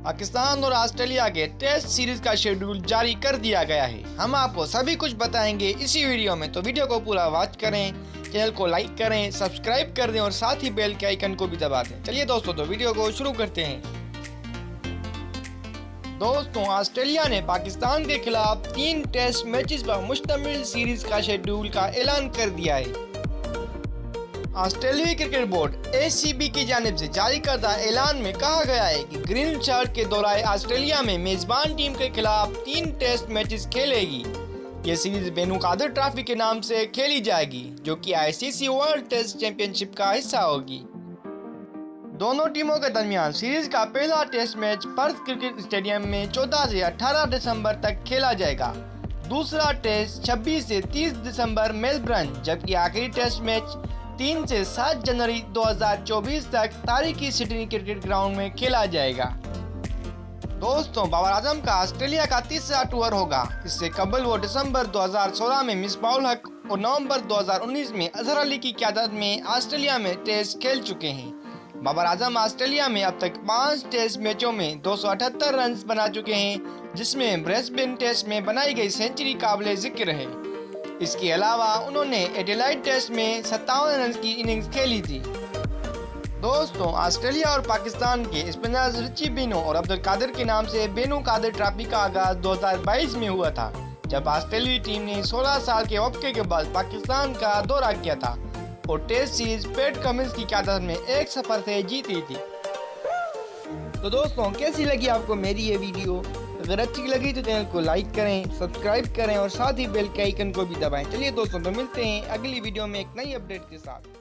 पाकिस्तान और ऑस्ट्रेलिया के test series का शेड्यूल जारी कर दिया गया है। हम आपको सभी कुछ बताएंगे इसी वीडियो में, तो वीडियो को पूरा वॉच करें, चैनल को लाइक करें, सब्सक्राइब कर दें और साथ ही बेल के आइकन को भी दबा दें। चलिए दोस्तों, तो वीडियो को शुरू करते हैं। दोस्तों, ऑस्ट्रेलिया ने पाकिस्तान के खिलाफ 3 टेस्ट मैचेस पर मुश्तमिल सीरीज का शेड्यूल का ऐलान कर दिया है। ऑस्ट्रेलियाई क्रिकेट बोर्ड ACB की जानिब से जारी करदा ऐलान में कहा गया है कि ग्रीन चार्ट के दौरान ऑस्ट्रेलिया में मेजबान टीम के खिलाफ 3 टेस्ट मैचेस खेलेगी। ये सीरीज बेनू कादिर ट्रॉफी के नाम से खेली जाएगी, जो कि ICC वर्ल्ड टेस्ट चैंपियनशिप का हिस्सा होगी। दोनों टीमों के दरमियान सीरीज का पहला test match Perth cricket stadium में 14 से 18 दिसंबर तक खेला जाएगा। दूसरा टेस्ट 26 से 30 दिसंबर मेलबर्न, जबकि आखिरी टेस्ट मैच 3 से 7 जनवरी 2024 तक तारीखी सिडनी क्रिकेट ग्राउंड में खेला जाएगा। दोस्तों, बाबर आजम का ऑस्ट्रेलिया का तीसरा टूर होगा। इससे कबल वो दिसंबर 2016 में मिसबाहुल हक और नवंबर 2019 में अजहर अली की क़यादत में ऑस्ट्रेलिया में टेस्ट खेल चुके हैं। बाबर आजम ऑस्ट्रेलिया में अब तक 5 टेस्ट मैचों में 278 रन बना चुके हैं, जिसमें ब्रिस्बेन टेस्ट में बनाई गई सेंचुरी काबिल जिक्र है। इसके अलावा उन्होंने एडिलेड टेस्ट में 57 रन की इनिंग्स खेली थी। दोस्तों, ऑस्ट्रेलिया और पाकिस्तान के स्पिनर्स रिची बेनो और अब्दुल कादिर के नाम से बेनू कादिर ट्रॉफी का आगाज 2022 में हुआ था, जब ऑस्ट्रेलियाई टीम ने 16 साल के वक्फे के बाद पाकिस्तान का दौरा किया था और टेस्ट सीरीज पैट कमिंस की क़यादत में 1-0 से जीती थी। तो दोस्तों, कैसी लगी आपको मेरी ये वीडियो? अगर अच्छी लगी तो चैनल को लाइक करें, सब्सक्राइब करें और साथ ही बेल के आइकन को भी दबाएं। चलिए दोस्तों, तो मिलते हैं अगली वीडियो में एक नई अपडेट के साथ।